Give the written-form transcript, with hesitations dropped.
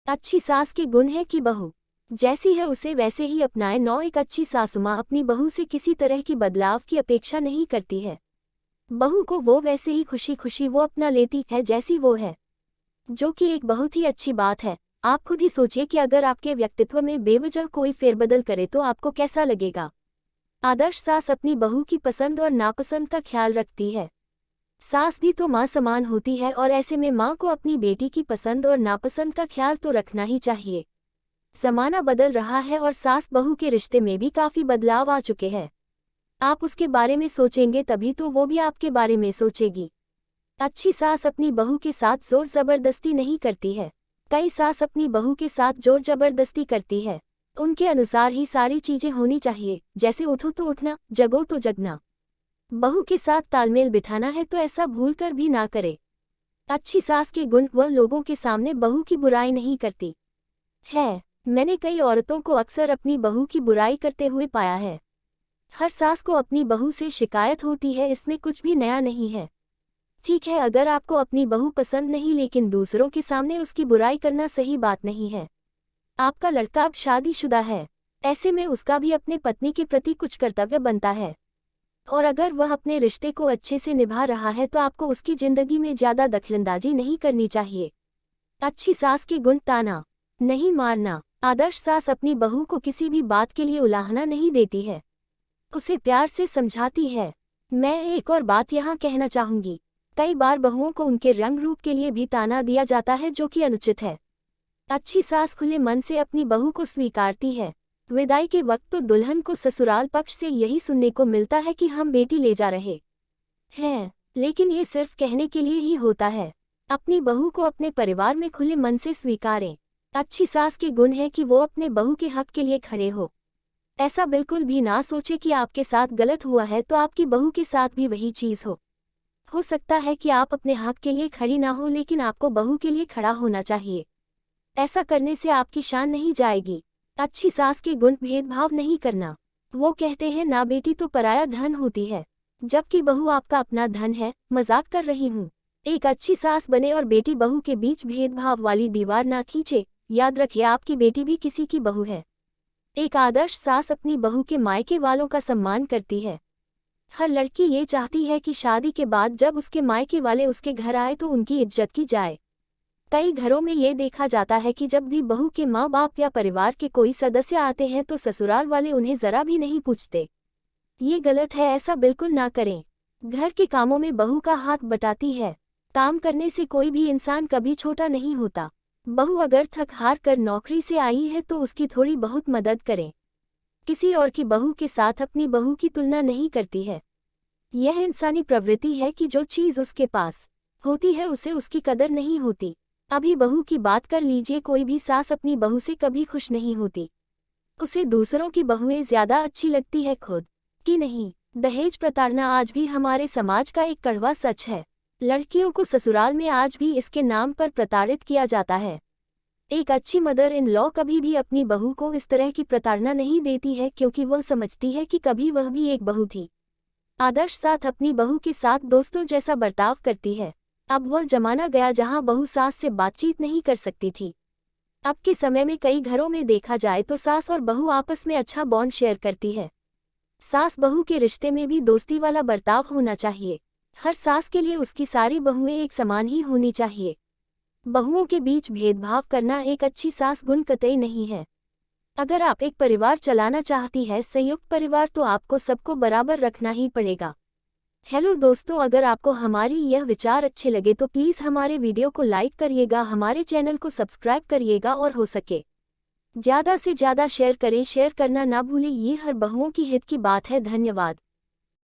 अच्छी सास के गुण है कि बहू जैसी है उसे वैसे ही अपनाए। 9 एक अच्छी सासु माँ अपनी बहू से किसी तरह की बदलाव की अपेक्षा नहीं करती है। बहू को वो वैसे ही खुशी खुशी वो अपना लेती है जैसी वो है, जो कि एक बहुत ही अच्छी बात है। आप खुद ही सोचिए कि अगर आपके व्यक्तित्व में बेवजह कोई फेरबदल करे तो आपको कैसा लगेगा। आदर्श सास अपनी बहू की पसंद और नापसंद का ख्याल रखती है। सास भी तो माँ समान होती है और ऐसे में माँ को अपनी बेटी की पसंद और नापसंद का ख्याल तो रखना ही चाहिए। ज़माना बदल रहा है और सास बहू के रिश्ते में भी काफ़ी बदलाव आ चुके हैं। आप उसके बारे में सोचेंगे तभी तो वो भी आपके बारे में सोचेगी। अच्छी सास अपनी बहू के साथ जोर ज़बरदस्ती नहीं करती है। कई सास अपनी बहू के साथ जोर ज़बरदस्ती करती है। उनके अनुसार ही सारी चीज़ें होनी चाहिए, जैसे उठो तो उठना, जगो तो जगना। बहू के साथ तालमेल बिठाना है तो ऐसा भूलकर भी ना करे। अच्छी सास के गुण, वह लोगों के सामने बहू की बुराई नहीं करती है। मैंने कई औरतों को अक्सर अपनी बहू की बुराई करते हुए पाया है। हर सास को अपनी बहू से शिकायत होती है, इसमें कुछ भी नया नहीं है। ठीक है, अगर आपको अपनी बहू पसंद नहीं लेकिन दूसरों के सामने उसकी बुराई करना सही बात नहीं है। आपका लड़का अब शादीशुदा है, ऐसे में उसका भी अपने पत्नी के प्रति कुछ कर्तव्य बनता है। और अगर वह अपने रिश्ते को अच्छे से निभा रहा है तो आपको उसकी जिंदगी में ज़्यादा दखलंदाजी नहीं करनी चाहिए। अच्छी सास के गुण, ताना नहीं मारना। आदर्श सास अपनी बहू को किसी भी बात के लिए उलाहना नहीं देती है, उसे प्यार से समझाती है। मैं एक और बात यहाँ कहना चाहूँगी, कई बार बहुओं को उनके रंग रूप के लिए भी ताना दिया जाता है, जो कि अनुचित है। अच्छी सास खुले मन से अपनी बहू को स्वीकारती है। विदाई के वक्त तो दुल्हन को ससुराल पक्ष से यही सुनने को मिलता है कि हम बेटी ले जा रहे हैं, लेकिन ये सिर्फ कहने के लिए ही होता है। अपनी बहू को अपने परिवार में खुले मन से स्वीकारें। अच्छी सास के गुण है कि वो अपने बहू के हक के लिए खड़े हो। ऐसा बिल्कुल भी ना सोचे कि आपके साथ गलत हुआ है तो आपकी बहू के साथ भी वही चीज़ हो सकता है कि आप अपने हक के लिए खड़ी ना हो, लेकिन आपको बहू के लिए खड़ा होना चाहिए। ऐसा करने से आपकी शान नहीं जाएगी। अच्छी सास के गुण, भेदभाव नहीं करना। वो कहते हैं ना बेटी तो पराया धन होती है, जबकि बहू आपका अपना धन है। मजाक कर रही हूँ। एक अच्छी सास बने और बेटी बहू के बीच भेदभाव वाली दीवार ना खींचे। याद रखिए, आपकी बेटी भी किसी की बहू है। एक आदर्श सास अपनी बहू के मायके वालों का सम्मान करती है। हर लड़की ये चाहती है कि शादी के बाद जब उसके मायके वाले उसके घर आए तो उनकी इज्जत की जाए। कई घरों में ये देखा जाता है कि जब भी बहू के माँ बाप या परिवार के कोई सदस्य आते हैं तो ससुराल वाले उन्हें ज़रा भी नहीं पूछते। ये गलत है, ऐसा बिल्कुल ना करें। घर के कामों में बहू का हाथ बटाती है। काम करने से कोई भी इंसान कभी छोटा नहीं होता। बहू अगर थक हार कर नौकरी से आई है तो उसकी थोड़ी बहुत मदद करें। किसी और की बहू के साथ अपनी बहू की तुलना नहीं करती है। यह इंसानी प्रवृत्ति है कि जो चीज़ उसके पास होती है उसे उसकी कदर नहीं होती। अभी बहू की बात कर लीजिए, कोई भी सास अपनी बहू से कभी खुश नहीं होती। उसे दूसरों की बहुएं ज़्यादा अच्छी लगती है, खुद की नहीं। दहेज प्रताड़ना आज भी हमारे समाज का एक कड़वा सच है। लड़कियों को ससुराल में आज भी इसके नाम पर प्रताड़ित किया जाता है। एक अच्छी मदर इन लॉ कभी भी अपनी बहू को इस तरह की प्रताड़ना नहीं देती है, क्योंकि वह समझती है कि कभी वह भी एक बहू थी। आदर्श सास अपनी बहू के साथ दोस्तों जैसा बर्ताव करती है। अब वह जमाना गया जहां बहू सास से बातचीत नहीं कर सकती थी। अब के समय में कई घरों में देखा जाए तो सास और बहू आपस में अच्छा बॉन्ड शेयर करती है। सास बहू के रिश्ते में भी दोस्ती वाला बर्ताव होना चाहिए। हर सास के लिए उसकी सारी बहुएं एक समान ही होनी चाहिए। बहुओं के बीच भेदभाव करना एक अच्छी सास गुण कतई नहीं है। अगर आप एक परिवार चलाना चाहती है, संयुक्त परिवार, तो आपको सबको बराबर रखना ही पड़ेगा। हेलो दोस्तों, अगर आपको हमारी यह विचार अच्छे लगे तो प्लीज़ हमारे वीडियो को लाइक करिएगा, हमारे चैनल को सब्सक्राइब करिएगा और हो सके ज़्यादा से ज़्यादा शेयर करें। शेयर करना ना भूलें, ये हर बहुओं की हित की बात है। धन्यवाद।